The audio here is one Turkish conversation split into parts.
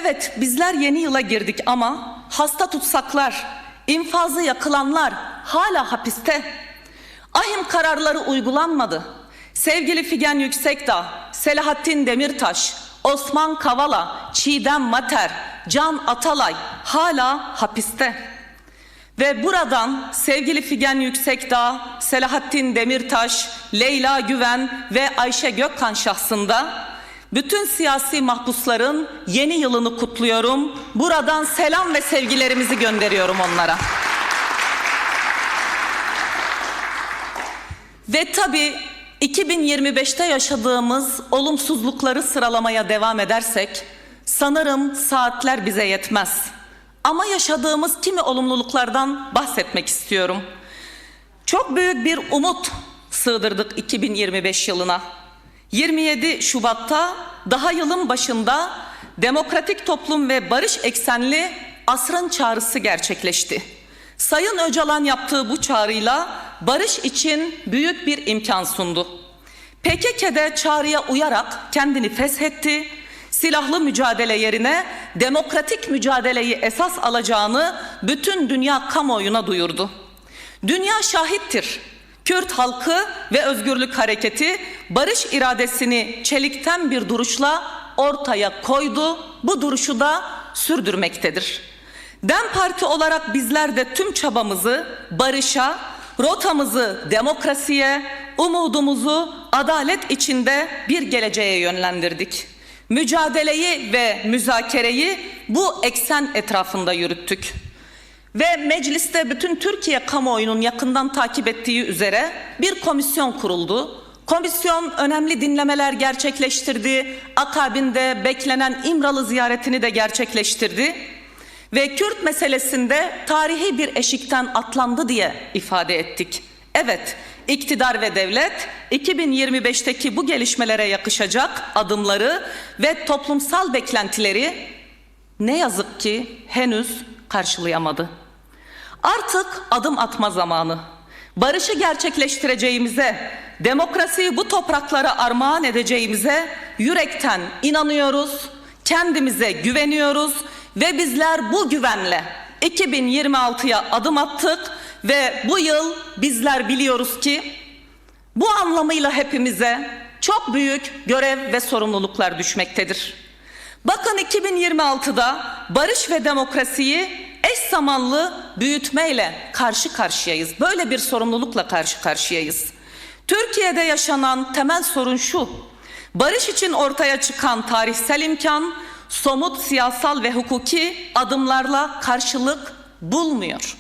Evet, bizler yeni yıla girdik ama hasta tutsaklar, infazı yakılanlar hala hapiste. Ahim kararları uygulanmadı. Sevgili Figen Yüksekdağ, Selahattin Demirtaş, Osman Kavala, Çiğdem Mater, Can Atalay hala hapiste. Ve buradan sevgili Figen Yüksekdağ, Selahattin Demirtaş, Leyla Güven ve Ayşe Gökkan şahsında bütün siyasi mahpusların yeni yılını kutluyorum. Buradan selam ve sevgilerimizi gönderiyorum onlara. Ve tabii 2025'te yaşadığımız olumsuzlukları sıralamaya devam edersek sanırım saatler bize yetmez. Ama yaşadığımız kimi olumluluklardan bahsetmek istiyorum. Çok büyük bir umut sığdırdık 2025 yılına. 27 Şubat'ta daha yılın başında demokratik toplum ve barış eksenli asrın çağrısı gerçekleşti. Sayın Öcalan yaptığı bu çağrıyla barış için büyük bir imkan sundu. PKK'de çağrıya uyarak kendini feshetti, silahlı mücadele yerine demokratik mücadeleyi esas alacağını bütün dünya kamuoyuna duyurdu. Dünya şahittir. Kürt halkı ve özgürlük hareketi barış iradesini çelikten bir duruşla ortaya koydu. Bu duruşu da sürdürmektedir. DEM Parti olarak bizler de tüm çabamızı barışa, rotamızı demokrasiye, umudumuzu adalet içinde bir geleceğe yönlendirdik. Mücadeleyi ve müzakereyi bu eksen etrafında yürüttük. Ve mecliste bütün Türkiye kamuoyunun yakından takip ettiği üzere bir komisyon kuruldu. Komisyon önemli dinlemeler gerçekleştirdi. Akabinde beklenen İmralı ziyaretini de gerçekleştirdi. Ve Kürt meselesinde tarihi bir eşikten atlandı diye ifade ettik. Evet, iktidar ve devlet 2025'teki bu gelişmelere yakışacak adımları ve toplumsal beklentileri ne yazık ki henüz karşılayamadı. Artık adım atma zamanı. Barışı gerçekleştireceğimize, demokrasiyi bu topraklara armağan edeceğimize yürekten inanıyoruz, kendimize güveniyoruz ve bizler bu güvenle 2026'ya adım attık ve bu yıl bizler biliyoruz ki bu anlamıyla hepimize çok büyük görev ve sorumluluklar düşmektedir. Bakın 2026'da barış ve demokrasiyi eş zamanlı büyütmeyle karşı karşıyayız. Böyle bir sorumlulukla karşı karşıyayız. Türkiye'de yaşanan temel sorun şu: barış için ortaya çıkan tarihsel imkan somut siyasal ve hukuki adımlarla karşılık bulmuyor.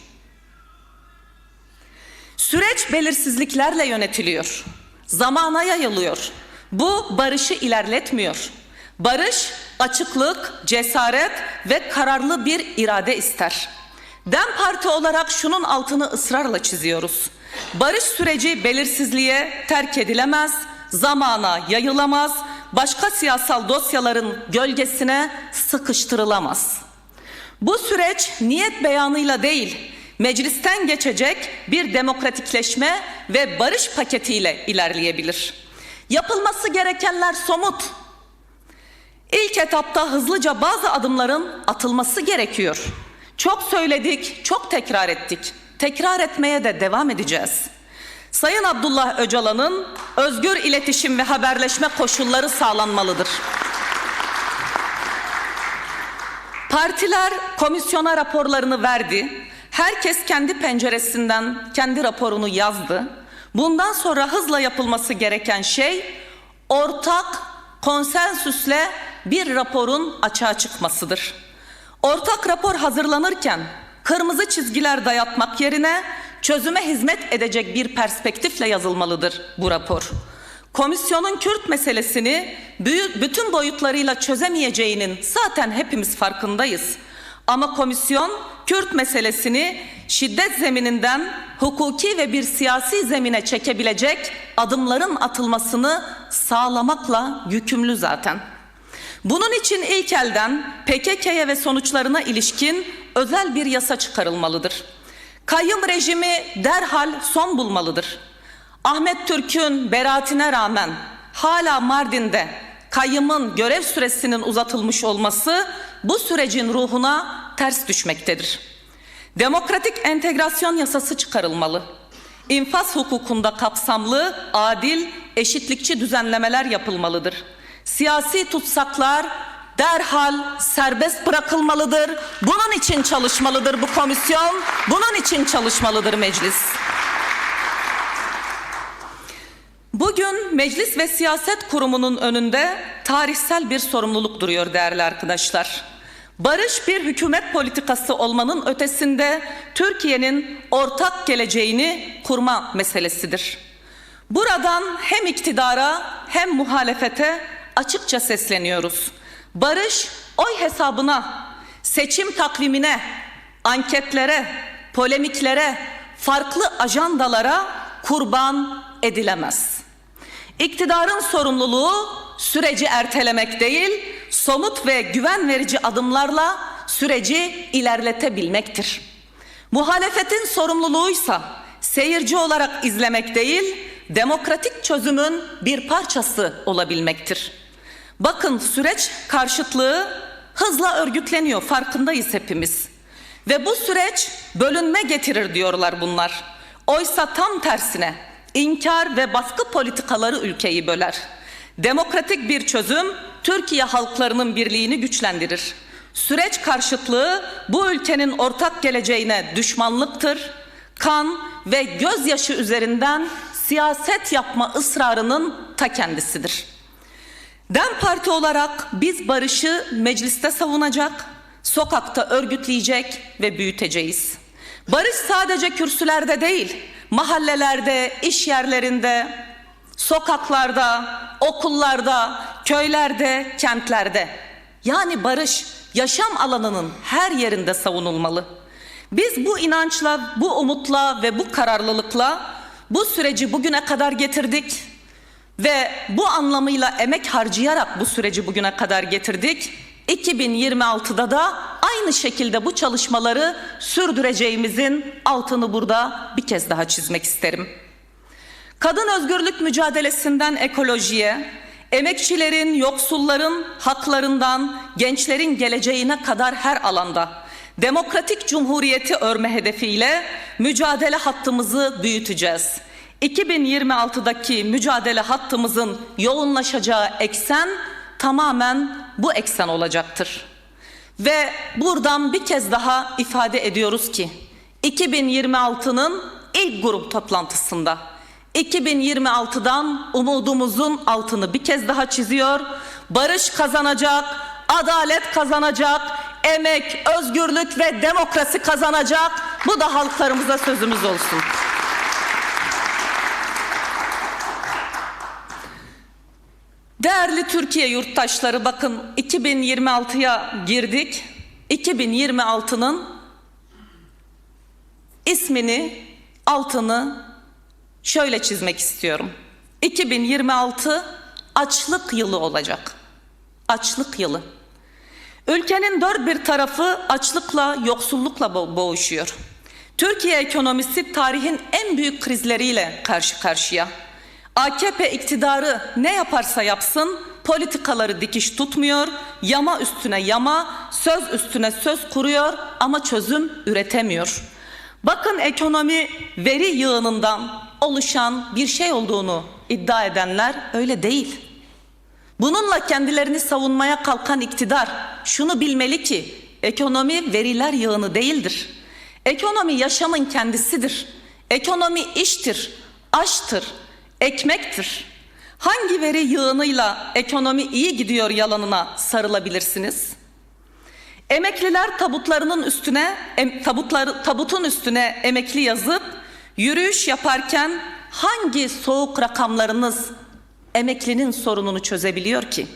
Süreç belirsizliklerle yönetiliyor. Zamana yayılıyor. Bu barışı ilerletmiyor. Barış, açıklık, cesaret ve kararlı bir irade ister. DEM Parti olarak şunun altını ısrarla çiziyoruz. Barış süreci belirsizliğe terk edilemez, zamana yayılamaz, başka siyasal dosyaların gölgesine sıkıştırılamaz. Bu süreç niyet beyanıyla değil, meclisten geçecek bir demokratikleşme ve barış paketiyle ilerleyebilir. Yapılması gerekenler somut. İlk etapta hızlıca bazı adımların atılması gerekiyor. Çok söyledik, çok tekrar ettik. Tekrar etmeye de devam edeceğiz. Sayın Abdullah Öcalan'ın özgür iletişim ve haberleşme koşulları sağlanmalıdır. Partiler komisyona raporlarını verdi. Herkes kendi penceresinden kendi raporunu yazdı. Bundan sonra hızla yapılması gereken şey ortak konsensüsle bir raporun açığa çıkmasıdır. Ortak rapor hazırlanırken kırmızı çizgiler dayatmak yerine çözüme hizmet edecek bir perspektifle yazılmalıdır bu rapor. Komisyonun Kürt meselesini bütün boyutlarıyla çözemeyeceğinin zaten hepimiz farkındayız. Ama komisyon Kürt meselesini şiddet zemininden hukuki ve bir siyasi zemine çekebilecek adımların atılmasını sağlamakla yükümlü zaten. Bunun için ilk elden PKK'ya ve sonuçlarına ilişkin özel bir yasa çıkarılmalıdır. Kayyum rejimi derhal son bulmalıdır. Ahmet Türk'ün beraatine rağmen hala Mardin'de kayyımın görev süresinin uzatılmış olması bu sürecin ruhuna ters düşmektedir. Demokratik entegrasyon yasası çıkarılmalı. İnfaz hukukunda kapsamlı, adil, eşitlikçi düzenlemeler yapılmalıdır. Siyasi tutsaklar derhal serbest bırakılmalıdır. Bunun için çalışmalıdır bu komisyon, bunun için çalışmalıdır meclis. Bugün Meclis ve Siyaset Kurumu'nun önünde tarihsel bir sorumluluk duruyor değerli arkadaşlar. Barış bir hükümet politikası olmanın ötesinde Türkiye'nin ortak geleceğini kurma meselesidir. Buradan hem iktidara hem muhalefete açıkça sesleniyoruz. Barış oy hesabına, seçim takvimine, anketlere, polemiklere, farklı ajandalara kurban edilemez. İktidarın sorumluluğu süreci ertelemek değil, somut ve güven verici adımlarla süreci ilerletebilmektir. Muhalefetin sorumluluğuysa seyirci olarak izlemek değil, demokratik çözümün bir parçası olabilmektir. Bakın süreç karşıtlığı hızla örgütleniyor, farkındayız hepimiz. Ve bu süreç bölünme getirir diyorlar bunlar. Oysa tam tersine inkar ve baskı politikaları ülkeyi böler. Demokratik bir çözüm Türkiye halklarının birliğini güçlendirir. Süreç karşıtlığı bu ülkenin ortak geleceğine düşmanlıktır. Kan ve gözyaşı üzerinden siyaset yapma ısrarının ta kendisidir. DEM Parti olarak biz barışı mecliste savunacak, sokakta örgütleyecek ve büyüteceğiz. Barış sadece kürsülerde değil, mahallelerde, iş yerlerinde, sokaklarda, okullarda, köylerde, kentlerde. Yani barış yaşam alanının her yerinde savunulmalı. Biz bu inançla, bu umutla ve bu kararlılıkla bu süreci bugüne kadar getirdik ve bu anlamıyla emek harcayarak bu süreci bugüne kadar getirdik. 2026'da da aynı şekilde bu çalışmaları sürdüreceğimizin altını burada bir kez daha çizmek isterim. Kadın özgürlük mücadelesinden ekolojiye, emekçilerin, yoksulların haklarından gençlerin geleceğine kadar her alanda demokratik cumhuriyeti örme hedefiyle mücadele hattımızı büyüteceğiz. 2026'daki mücadele hattımızın yoğunlaşacağı eksen tamamen bu eksen olacaktır. Ve buradan bir kez daha ifade ediyoruz ki 2026'nın ilk grup toplantısında 2026'dan umudumuzun altını bir kez daha çiziyor. Barış kazanacak, adalet kazanacak, emek, özgürlük ve demokrasi kazanacak. Bu da halklarımıza sözümüz olsun. Değerli Türkiye yurttaşları, bakın 2026'ya girdik. 2026'nın ismini, altını şöyle çizmek istiyorum. 2026 açlık yılı olacak. Açlık yılı. Ülkenin dört bir tarafı açlıkla, yoksullukla boğuşuyor. Türkiye ekonomisi tarihin en büyük krizleriyle karşı karşıya. AKP iktidarı ne yaparsa yapsın politikaları dikiş tutmuyor, yama üstüne yama, söz üstüne söz kuruyor ama çözüm üretemiyor. Bakın ekonomi veri yığınından oluşan bir şey olduğunu iddia edenler öyle değil. Bununla kendilerini savunmaya kalkan iktidar şunu bilmeli ki ekonomi veriler yığını değildir. Ekonomi yaşamın kendisidir. Ekonomi iştir, aşktır, ekmektir. Hangi veri yığınıyla ekonomi iyi gidiyor yalanına sarılabilirsiniz? Emekliler tabutun üstüne emekli yazıp yürüyüş yaparken hangi soğuk rakamlarınız emeklinin sorununu çözebiliyor ki?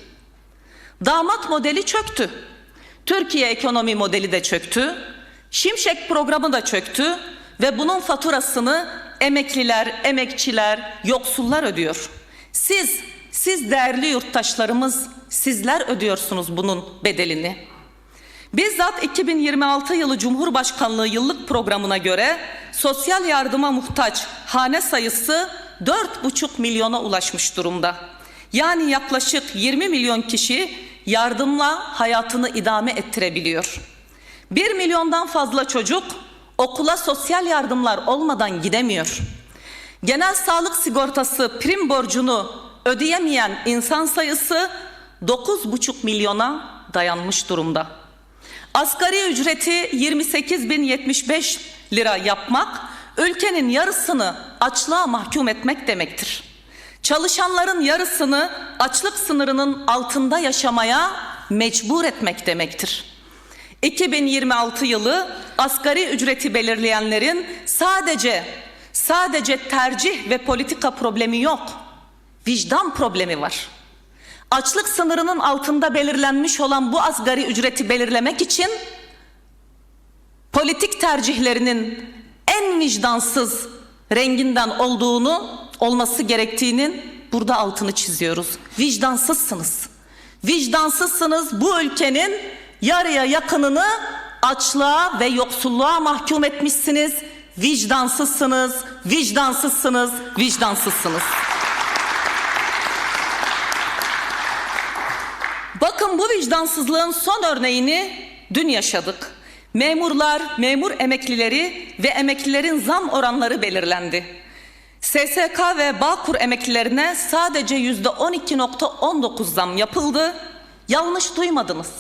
Damat modeli çöktü. Türkiye ekonomi modeli de çöktü. Şimşek programı da çöktü ve bunun faturasını emekliler, emekçiler, yoksullar ödüyor. Siz değerli yurttaşlarımız, sizler ödüyorsunuz bunun bedelini. Bizzat 2026 yılı Cumhurbaşkanlığı yıllık programına göre sosyal yardıma muhtaç hane sayısı 4,5 milyona ulaşmış durumda. Yani yaklaşık 20 milyon kişi yardımla hayatını idame ettirebiliyor. 1 milyondan fazla çocuk okula sosyal yardımlar olmadan gidemiyor. Genel sağlık sigortası prim borcunu ödeyemeyen insan sayısı 9,5 milyona dayanmış durumda. Asgari ücreti 28.075 lira yapmak, ülkenin yarısını açlığa mahkum etmek demektir. Çalışanların yarısını açlık sınırının altında yaşamaya mecbur etmek demektir. 2026 yılı asgari ücreti belirleyenlerin sadece tercih ve politika problemi yok, vicdan problemi var. Açlık sınırının altında belirlenmiş olan bu asgari ücreti belirlemek için politik tercihlerinin en vicdansız renginden olması gerektiğinin burada altını çiziyoruz. Vicdansızsınız. Vicdansızsınız. Bu ülkenin yarıya yakınını açlığa ve yoksulluğa mahkum etmişsiniz. Vicdansızsınız, vicdansızsınız, vicdansızsınız. Bakın bu vicdansızlığın son örneğini dün yaşadık. Memurlar, memur emeklileri ve emeklilerin zam oranları belirlendi. SSK ve Bağkur emeklilerine sadece %12,19 zam yapıldı. Yanlış duymadınız.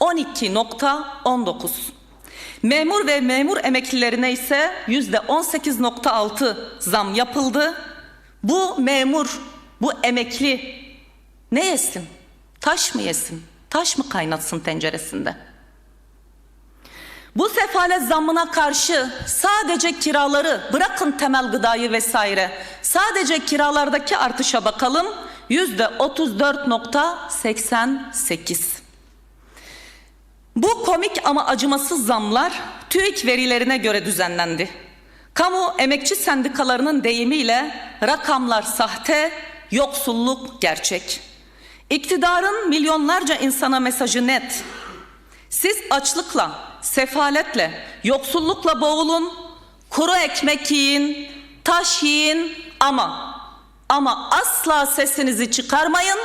12,19. Memur ve memur emeklilerine ise %18,6 zam yapıldı. Bu memur, bu emekli ne yesin? Taş mı yesin? Taş mı kaynatsın tenceresinde? Bu sefalet zammına karşı sadece kiraları, bırakın temel gıdayı vesaire, sadece kiralardaki artışa bakalım, %34,88. Bu komik ama acımasız zamlar TÜİK verilerine göre düzenlendi. Kamu emekçi sendikalarının deyimiyle rakamlar sahte, yoksulluk gerçek. İktidarın milyonlarca insana mesajı net. Siz açlıkla, sefaletle, yoksullukla boğulun, kuru ekmek yiyin, taş yiyin ama asla sesinizi çıkarmayın,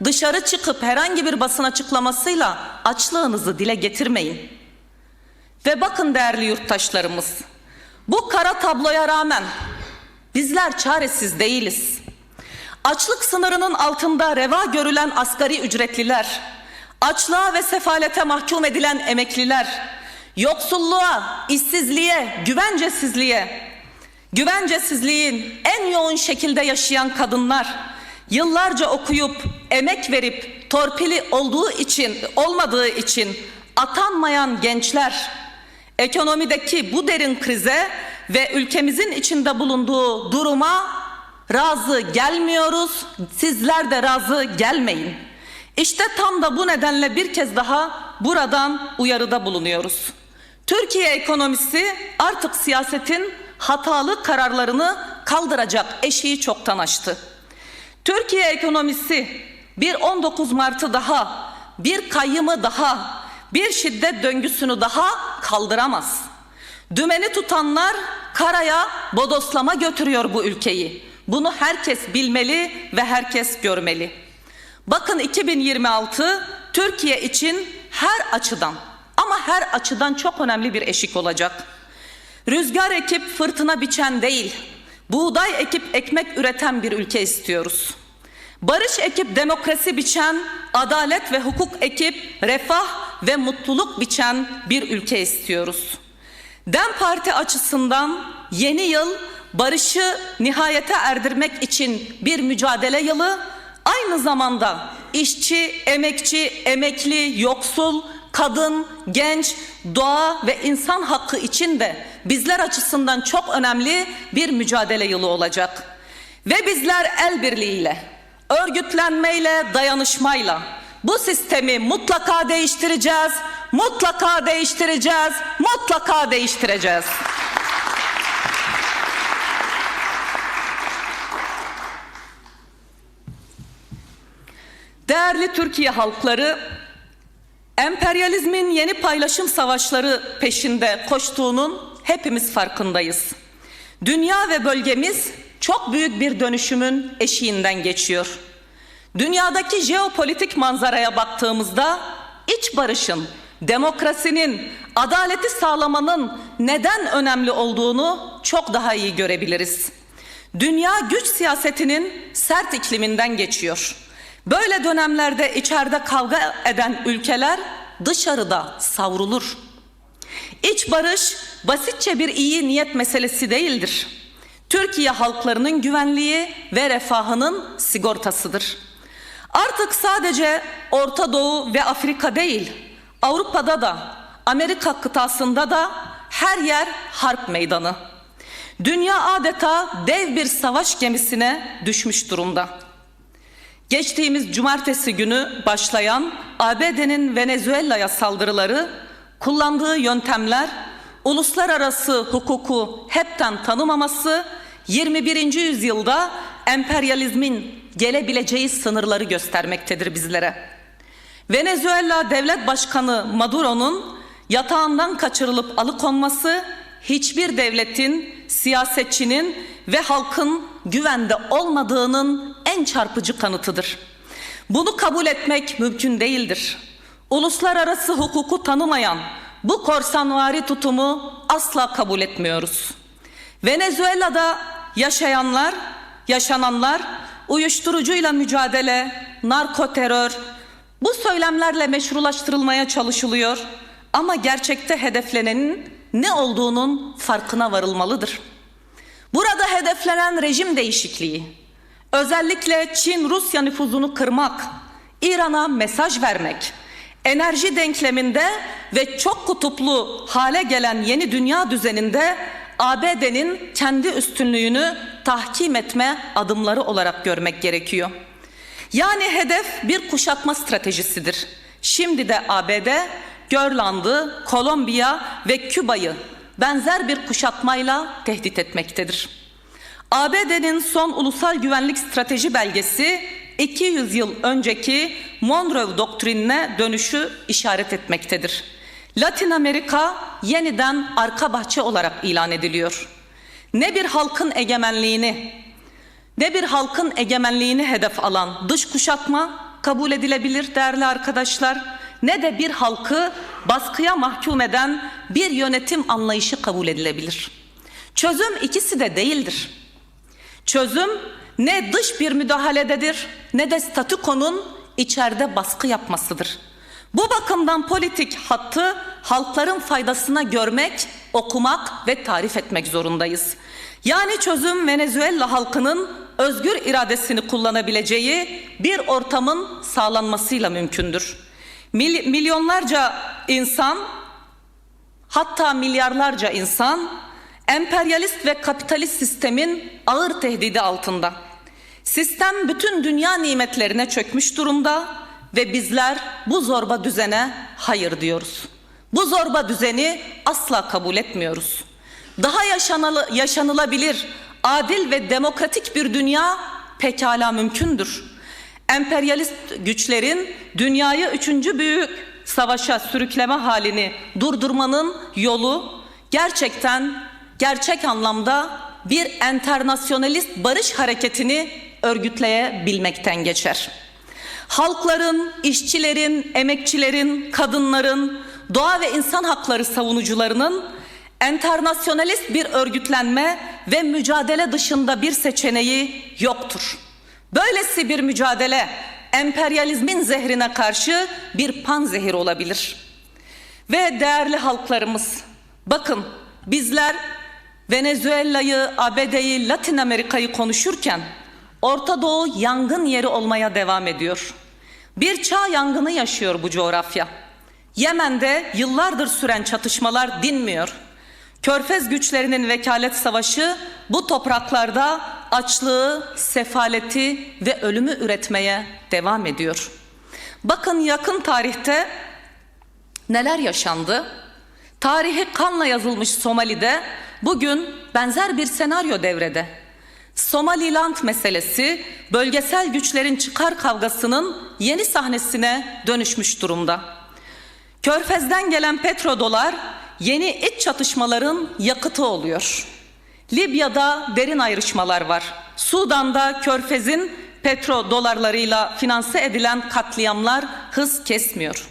dışarı çıkıp herhangi bir basın açıklamasıyla açlığınızı dile getirmeyin. Ve bakın değerli yurttaşlarımız, bu kara tabloya rağmen bizler çaresiz değiliz. Açlık sınırının altında reva görülen asgari ücretliler, açlığa ve sefalete mahkum edilen emekliler, yoksulluğa, işsizliğe, güvencesizliğin en yoğun şekilde yaşayan kadınlar, yıllarca okuyup, emek verip, torpili olmadığı için atanmayan gençler, ekonomideki bu derin krize ve ülkemizin içinde bulunduğu duruma razı gelmiyoruz, sizler de razı gelmeyin. İşte tam da bu nedenle bir kez daha buradan uyarıda bulunuyoruz. Türkiye ekonomisi artık siyasetin hatalı kararlarını kaldıracak eşiği çoktan aştı. Türkiye ekonomisi bir 19 Mart'ı daha, bir kayyımı daha, bir şiddet döngüsünü daha kaldıramaz. Dümeni tutanlar karaya bodoslama götürüyor bu ülkeyi. Bunu herkes bilmeli ve herkes görmeli. Bakın 2026 Türkiye için her açıdan çok önemli bir eşik olacak. Rüzgar ekip fırtına biçen değil, buğday ekip ekmek üreten bir ülke istiyoruz. Barış ekip demokrasi biçen, adalet ve hukuk ekip refah ve mutluluk biçen bir ülke istiyoruz. DEM Parti açısından yeni yıl barışı nihayete erdirmek için bir mücadele yılı, aynı zamanda işçi, emekçi, emekli, yoksul, kadın, genç, doğa ve insan hakkı için de bizler açısından çok önemli bir mücadele yılı olacak. Ve bizler el birliğiyle, örgütlenmeyle, dayanışmayla bu sistemi mutlaka değiştireceğiz, mutlaka değiştireceğiz, mutlaka değiştireceğiz. Değerli Türkiye halkları, emperyalizmin yeni paylaşım savaşları peşinde koştuğunun hepimiz farkındayız. Dünya ve bölgemiz çok büyük bir dönüşümün eşiğinden geçiyor. Dünyadaki jeopolitik manzaraya baktığımızda iç barışın, demokrasinin, adaleti sağlamanın neden önemli olduğunu çok daha iyi görebiliriz. Dünya güç siyasetinin sert ikliminden geçiyor. Böyle dönemlerde içeride kavga eden ülkeler dışarıda savrulur. İç barış basitçe bir iyi niyet meselesi değildir. Türkiye halklarının güvenliği ve refahının sigortasıdır. Artık sadece Orta Doğu ve Afrika değil, Avrupa'da da, Amerika kıtasında da her yer harp meydanı. Dünya adeta dev bir savaş gemisine düşmüş durumda. Geçtiğimiz cumartesi günü başlayan ABD'nin Venezuela'ya saldırıları, kullandığı yöntemler, uluslararası hukuku hepten tanımaması, 21. yüzyılda emperyalizmin gelebileceği sınırları göstermektedir bizlere. Venezuela Devlet Başkanı Maduro'nun yatağından kaçırılıp alıkonması, hiçbir devletin, siyasetçinin ve halkın güvende olmadığının en çarpıcı kanıtıdır. Bunu kabul etmek mümkün değildir. Uluslararası hukuku tanımayan bu korsanvari tutumu asla kabul etmiyoruz. Venezuela'da yaşananlar uyuşturucuyla mücadele, narkoterör, bu söylemlerle meşrulaştırılmaya çalışılıyor ama gerçekte hedeflenenin ne olduğunun farkına varılmalıdır. Burada hedeflenen rejim değişikliği, özellikle Çin-Rusya nüfuzunu kırmak, İran'a mesaj vermek, enerji denkleminde ve çok kutuplu hale gelen yeni dünya düzeninde ABD'nin kendi üstünlüğünü tahkim etme adımları olarak görmek gerekiyor. Yani hedef bir kuşatma stratejisidir. Şimdi de ABD, Grönland'ı, Kolombiya ve Küba'yı benzer bir kuşatmayla tehdit etmektedir. ABD'nin son ulusal güvenlik strateji belgesi 200 yıl önceki Monroe Doktrinine dönüşü işaret etmektedir. Latin Amerika yeniden arka bahçe olarak ilan ediliyor. Ne bir halkın egemenliğini hedef alan dış kuşatma kabul edilebilir değerli arkadaşlar, ne de bir halkı baskıya mahkum eden bir yönetim anlayışı kabul edilebilir. Çözüm ikisi de değildir. Çözüm ne dış bir müdahalededir ne de statükonun içeride baskı yapmasıdır. Bu bakımdan politik hattı halkların faydasına görmek, okumak ve tarif etmek zorundayız. Yani çözüm Venezuela halkının özgür iradesini kullanabileceği bir ortamın sağlanmasıyla mümkündür. Milyonlarca insan, hatta milyarlarca insan emperyalist ve kapitalist sistemin ağır tehdidi altında. Sistem bütün dünya nimetlerine çökmüş durumda ve bizler bu zorba düzene hayır diyoruz. Bu zorba düzeni asla kabul etmiyoruz. Daha yaşanılabilir, adil ve demokratik bir dünya pekala mümkündür. Emperyalist güçlerin dünyayı 3. büyük savaşa sürükleme halini durdurmanın yolu gerçek anlamda bir enternasyonalist barış hareketini örgütleyebilmekten geçer. Halkların, işçilerin, emekçilerin, kadınların, doğa ve insan hakları savunucularının enternasyonalist bir örgütlenme ve mücadele dışında bir seçeneği yoktur. Böylesi bir mücadele emperyalizmin zehrine karşı bir panzehir olabilir. Ve değerli halklarımız, bakın bizler Venezuela'yı, ABD'yi, Latin Amerika'yı konuşurken Orta Doğu yangın yeri olmaya devam ediyor. Bir çağ yangını yaşıyor bu coğrafya. Yemen'de yıllardır süren çatışmalar dinmiyor. Körfez güçlerinin vekalet savaşı bu topraklarda açlığı, sefaleti ve ölümü üretmeye devam ediyor. Bakın yakın tarihte neler yaşandı? Tarihi kanla yazılmış Somali'de bugün benzer bir senaryo devrede. Somaliland meselesi bölgesel güçlerin çıkar kavgasının yeni sahnesine dönüşmüş durumda. Körfez'den gelen petrodolar yeni iç çatışmaların yakıtı oluyor. Libya'da derin ayrışmalar var. Sudan'da Körfez'in petrodolarlarıyla finanse edilen katliamlar hız kesmiyor.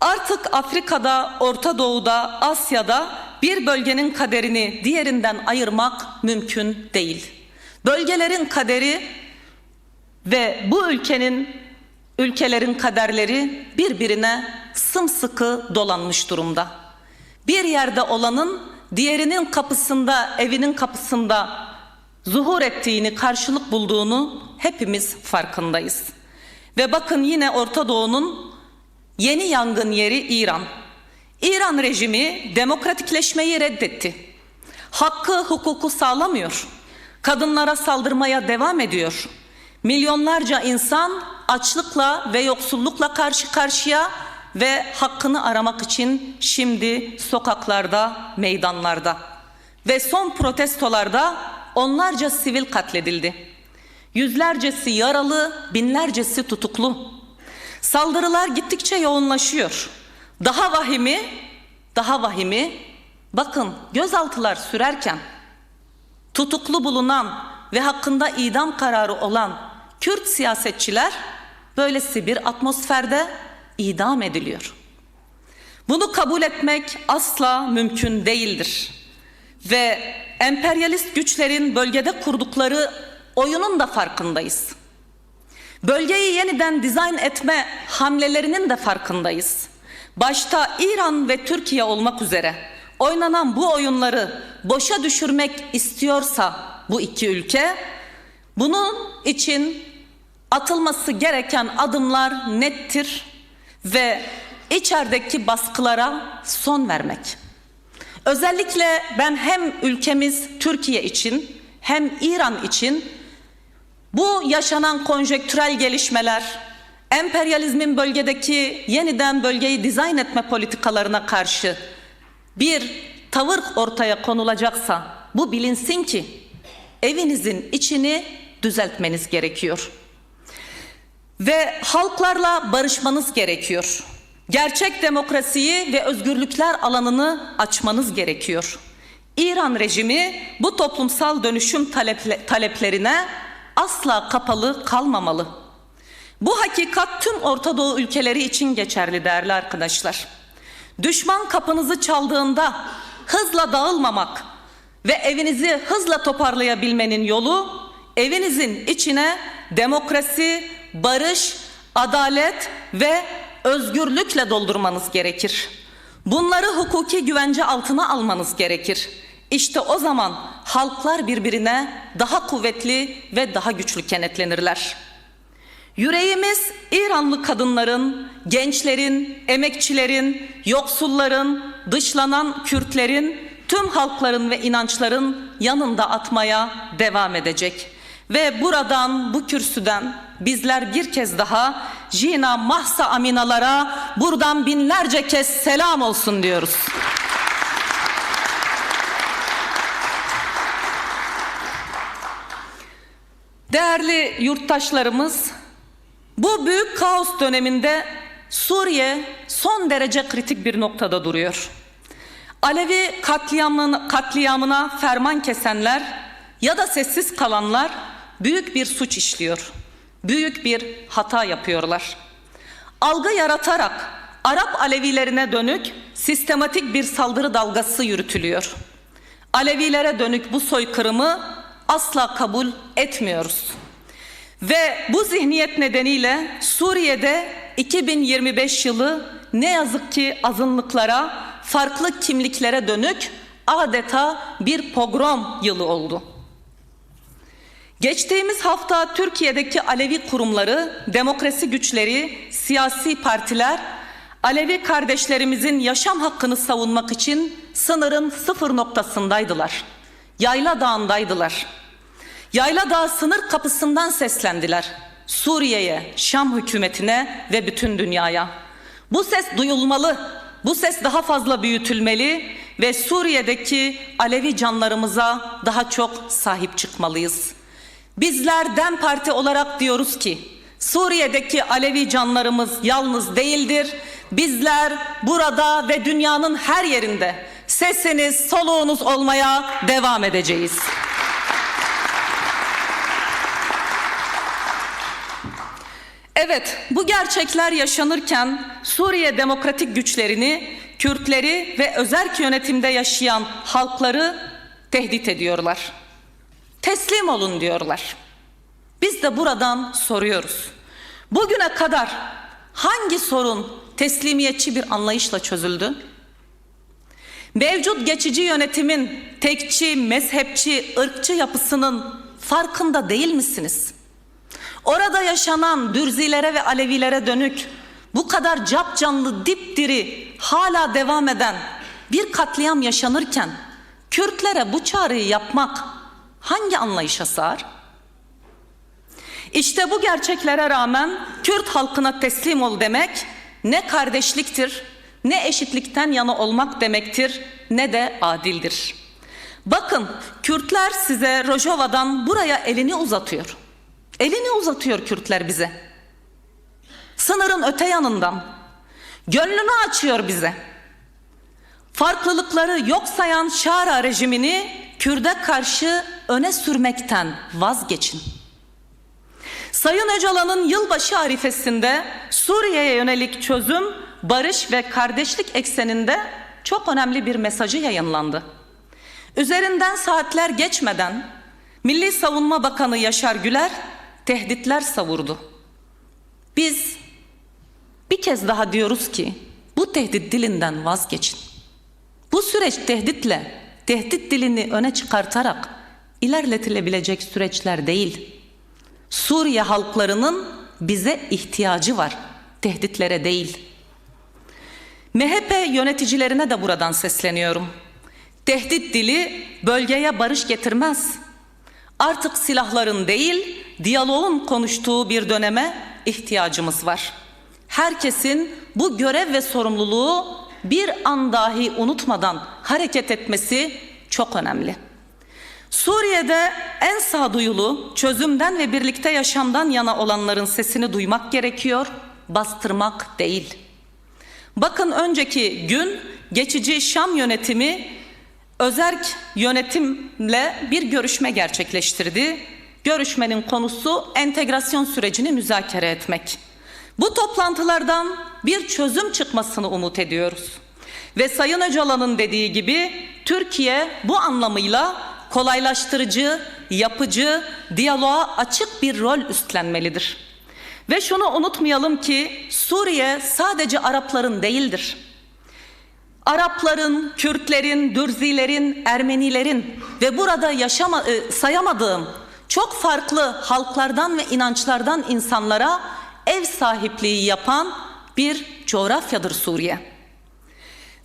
Artık Afrika'da, Orta Doğu'da, Asya'da bir bölgenin kaderini diğerinden ayırmak mümkün değil. Bölgelerin kaderi ve bu ülkelerin kaderleri birbirine sımsıkı dolanmış durumda. Bir yerde olanın diğerinin kapısında, evinin kapısında zuhur ettiğini, karşılık bulduğunu hepimiz farkındayız. Ve bakın yine Orta Doğu'nun yeni yangın yeri İran. İran rejimi demokratikleşmeyi reddetti. Hakkı, hukuku sağlamıyor. Kadınlara saldırmaya devam ediyor. Milyonlarca insan açlıkla ve yoksullukla karşı karşıya ve hakkını aramak için şimdi sokaklarda, meydanlarda. Ve son protestolarda onlarca sivil katledildi. Yüzlercesi yaralı, binlercesi tutuklu. Saldırılar gittikçe yoğunlaşıyor. Daha vahimi, bakın gözaltılar sürerken tutuklu bulunan ve hakkında idam kararı olan Kürt siyasetçiler böylesi bir atmosferde idam ediliyor. Bunu kabul etmek asla mümkün değildir. Ve emperyalist güçlerin bölgede kurdukları oyunun da farkındayız. Bölgeyi yeniden dizayn etme hamlelerinin de farkındayız. Başta İran ve Türkiye olmak üzere oynanan bu oyunları boşa düşürmek istiyorsa bu iki ülke, bunun için atılması gereken adımlar nettir ve içerideki baskılara son vermek. Özellikle ben hem ülkemiz Türkiye için hem İran için bu yaşanan konjektürel gelişmeler, emperyalizmin bölgedeki yeniden bölgeyi dizayn etme politikalarına karşı bir tavır ortaya konulacaksa bu bilinsin ki evinizin içini düzeltmeniz gerekiyor. Ve halklarla barışmanız gerekiyor. Gerçek demokrasiyi ve özgürlükler alanını açmanız gerekiyor. İran rejimi bu toplumsal dönüşüm taleplerine asla kapalı kalmamalı. Bu hakikat tüm Orta Doğu ülkeleri için geçerli değerli arkadaşlar. Düşman kapınızı çaldığında hızla dağılmamak ve evinizi hızla toparlayabilmenin yolu evinizin içine demokrasi, barış, adalet ve özgürlükle doldurmanız gerekir. Bunları hukuki güvence altına almanız gerekir. İşte o zaman halklar birbirine daha kuvvetli ve daha güçlü kenetlenirler. Yüreğimiz İranlı kadınların, gençlerin, emekçilerin, yoksulların, dışlanan Kürtlerin, tüm halkların ve inançların yanında atmaya devam edecek. Ve buradan, bu kürsüden bizler bir kez daha Jina Mahsa Aminalara buradan binlerce kez selam olsun diyoruz. Değerli yurttaşlarımız, bu büyük kaos döneminde Suriye son derece kritik bir noktada duruyor. Alevi katliamına ferman kesenler ya da sessiz kalanlar büyük bir suç işliyor. Büyük bir hata yapıyorlar. Algı yaratarak Arap Alevilerine dönük sistematik bir saldırı dalgası yürütülüyor. Alevilere dönük bu soykırımı asla kabul etmiyoruz. Ve bu zihniyet nedeniyle Suriye'de 2025 yılı ne yazık ki azınlıklara, farklı kimliklere dönük adeta bir pogrom yılı oldu. Geçtiğimiz hafta Türkiye'deki Alevi kurumları, demokrasi güçleri, siyasi partiler, Alevi kardeşlerimizin yaşam hakkını savunmak için sınırın sıfır noktasındaydılar. Yayla Dağı'ndaydılar. Yayla Dağı sınır kapısından seslendiler. Suriye'ye, Şam hükümetine ve bütün dünyaya. Bu ses duyulmalı, bu ses daha fazla büyütülmeli ve Suriye'deki Alevi canlarımıza daha çok sahip çıkmalıyız. Bizler DEM Parti olarak diyoruz ki Suriye'deki Alevi canlarımız yalnız değildir. Bizler burada ve dünyanın her yerinde sesiniz, soluğunuz olmaya devam edeceğiz. Evet, bu gerçekler yaşanırken Suriye demokratik güçlerini, Kürtleri ve özerk yönetimde yaşayan halkları tehdit ediyorlar. Teslim olun diyorlar. Biz de buradan soruyoruz. Bugüne kadar hangi sorun teslimiyetçi bir anlayışla çözüldü? Mevcut geçici yönetimin tekçi, mezhepçi, ırkçı yapısının farkında değil misiniz? Orada yaşanan Dürzilere ve Alevilere dönük bu kadar capcanlı, dipdiri hala devam eden bir katliam yaşanırken Kürtlere bu çağrıyı yapmak hangi anlayışa sığar? İşte bu gerçeklere rağmen Kürt halkına teslim ol demek ne kardeşliktir, ne eşitlikten yana olmak demektir, ne de adildir. Bakın, Kürtler size Rojava'dan buraya elini uzatıyor. Elini uzatıyor Kürtler bize. Sınırın öte yanından. Gönlünü açıyor bize. Farklılıkları yok sayan Şara rejimini Kürt'e karşı öne sürmekten vazgeçin. Sayın Öcalan'ın yılbaşı arifesinde Suriye'ye yönelik çözüm, barış ve kardeşlik ekseninde çok önemli bir mesajı yayınlandı. Üzerinden saatler geçmeden Milli Savunma Bakanı Yaşar Güler tehditler savurdu. Biz bir kez daha diyoruz ki bu tehdit dilinden vazgeçin. Bu süreç tehdit dilini öne çıkartarak ilerletilebilecek süreçler değil. Suriye halklarının bize ihtiyacı var, tehditlere değil. MHP yöneticilerine de buradan sesleniyorum. Tehdit dili bölgeye barış getirmez. Artık silahların değil, diyaloğun konuştuğu bir döneme ihtiyacımız var. Herkesin bu görev ve sorumluluğu bir an dahi unutmadan hareket etmesi çok önemli. Suriye'de en sağduyulu, çözümden ve birlikte yaşamdan yana olanların sesini duymak gerekiyor, bastırmak değil. Bakın, önceki gün geçici Şam yönetimi özerk yönetimle bir görüşme gerçekleştirdi. Görüşmenin konusu entegrasyon sürecini müzakere etmek. Bu toplantılardan bir çözüm çıkmasını umut ediyoruz. Ve Sayın Öcalan'ın dediği gibi Türkiye bu anlamıyla kolaylaştırıcı, yapıcı, diyaloğa açık bir rol üstlenmelidir. Ve şunu unutmayalım ki Suriye sadece Arapların değildir. Arapların, Kürtlerin, Dürzilerin, Ermenilerin ve burada sayamadığım çok farklı halklardan ve inançlardan insanlara ev sahipliği yapan bir coğrafyadır Suriye.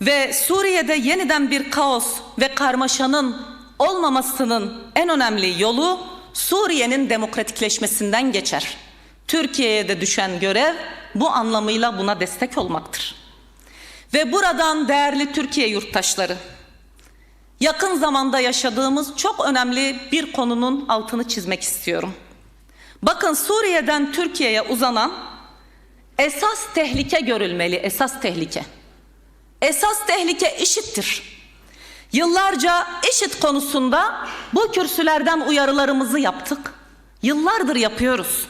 Ve Suriye'de yeniden bir kaos ve karmaşanın olmamasının en önemli yolu Suriye'nin demokratikleşmesinden geçer. Türkiye'ye de düşen görev bu anlamıyla buna destek olmaktır. Ve buradan değerli Türkiye yurttaşları, yakın zamanda yaşadığımız çok önemli bir konunun altını çizmek istiyorum. Bakın, Suriye'den Türkiye'ye uzanan esas tehlike görülmeli, esas tehlike. Esas tehlike IŞİD'dir. Yıllarca IŞİD konusunda bu kürsülerden uyarılarımızı yaptık. Yıllardır yapıyoruz.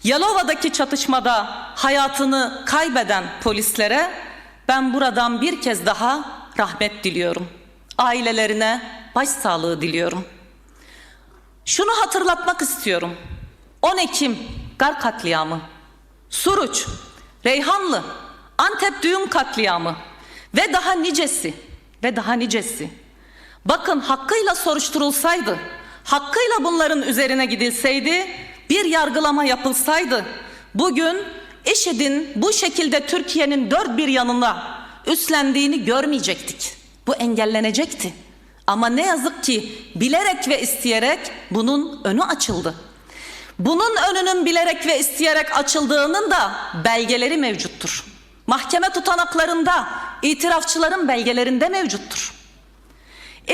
Yalova'daki çatışmada hayatını kaybeden polislere ben buradan bir kez daha rahmet diliyorum. Ailelerine başsağlığı diliyorum. Şunu hatırlatmak istiyorum. 10 Ekim Gar katliamı, Suruç, Reyhanlı, Antep düğün katliamı ve daha nicesi. Bakın, hakkıyla soruşturulsaydı, hakkıyla bunların üzerine gidilseydi, bir yargılama yapılsaydı, bugün IŞİD'in bu şekilde Türkiye'nin dört bir yanına üstlendiğini görmeyecektik. Bu engellenecekti. Ama ne yazık ki bilerek ve isteyerek bunun önü açıldı. Bunun önünün bilerek ve isteyerek açıldığının da belgeleri mevcuttur. Mahkeme tutanaklarında, itirafçıların belgelerinde mevcuttur.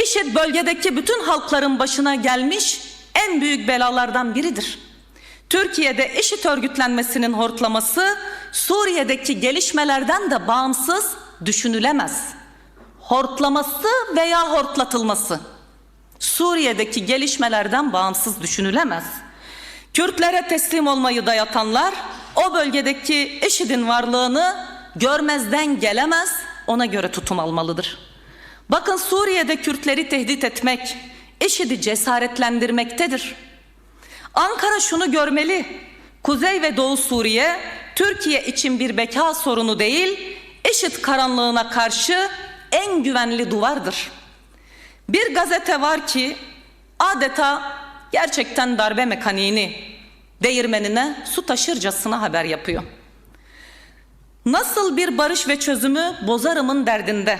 IŞİD bölgedeki bütün halkların başına gelmiş en büyük belalardan biridir. Türkiye'de IŞİD örgütlenmesinin hortlaması Suriye'deki gelişmelerden de bağımsız düşünülemez. Hortlaması veya hortlatılması Suriye'deki gelişmelerden bağımsız düşünülemez. Kürtlere teslim olmayı dayatanlar o bölgedeki IŞİD'in varlığını görmezden gelemez, ona göre tutum almalıdır. Bakın, Suriye'de Kürtleri tehdit etmek, IŞİD'i cesaretlendirmektedir. Ankara şunu görmeli: Kuzey ve Doğu Suriye, Türkiye için bir beka sorunu değil, IŞİD karanlığına karşı en güvenli duvardır. Bir gazete var ki adeta gerçekten darbe mekaniğini değirmenine su taşırcasına haber yapıyor. Nasıl bir barış ve çözümü bozarımın derdinde.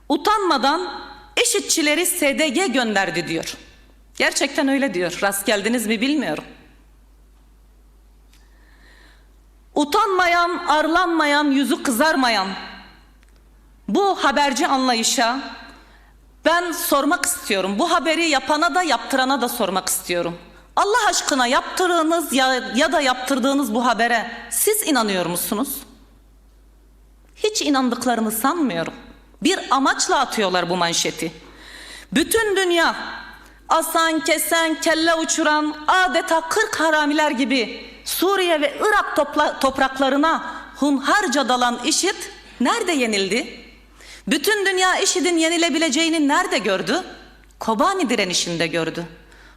Utanmadan IŞİD'çileri SDG gönderdi diyor. Gerçekten öyle diyor. Rast geldiniz mi bilmiyorum. Utanmayan, arlanmayan, yüzü kızarmayan bu haberci anlayışa ben sormak istiyorum. Bu haberi yapana da yaptırana da sormak istiyorum. Allah aşkına, yaptırdığınız ya da yaptırdığınız bu habere siz inanıyor musunuz? Hiç inandıklarını sanmıyorum. Bir amaçla atıyorlar bu manşeti. Bütün dünya asan, kesen, kelle uçuran, adeta 40 haramiler gibi Suriye ve Irak topraklarına hunharca dalan IŞİD nerede yenildi? Bütün dünya IŞİD'in yenilebileceğini nerede gördü? Kobani direnişinde gördü.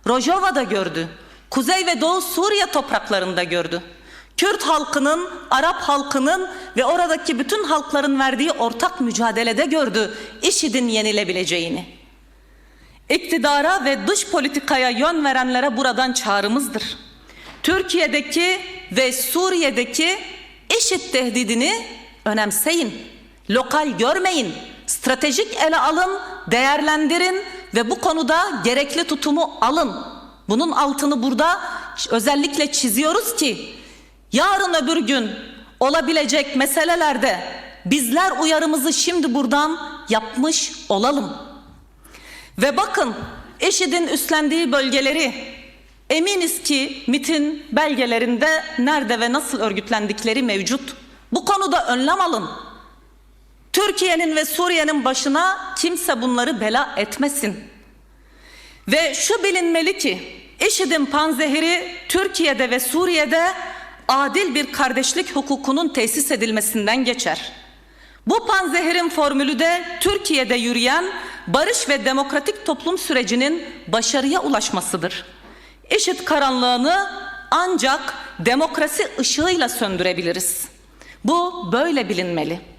Rojava'da gördü. Kuzey ve Doğu Suriye topraklarında gördü. Kürt halkının, Arap halkının ve oradaki bütün halkların verdiği ortak mücadelede gördü IŞİD'in yenilebileceğini. İktidara ve dış politikaya yön verenlere buradan çağrımızdır: Türkiye'deki ve Suriye'deki IŞİD tehdidini önemseyin, lokal görmeyin, stratejik ele alın, değerlendirin ve bu konuda gerekli tutumu alın. Bunun altını burada özellikle çiziyoruz ki yarın öbür gün olabilecek meselelerde bizler uyarımızı şimdi buradan yapmış olalım. Ve bakın, IŞİD'in üstlendiği bölgeleri eminiz ki MİT'in belgelerinde nerede ve nasıl örgütlendikleri mevcut. Bu konuda önlem alın. Türkiye'nin ve Suriye'nin başına kimse bunları bela etmesin. Ve şu bilinmeli ki IŞİD'in panzehiri Türkiye'de ve Suriye'de adil bir kardeşlik hukukunun tesis edilmesinden geçer. Bu panzehirin formülü de Türkiye'de yürüyen barış ve demokratik toplum sürecinin başarıya ulaşmasıdır. IŞİD karanlığını ancak demokrasi ışığıyla söndürebiliriz. Bu böyle bilinmeli.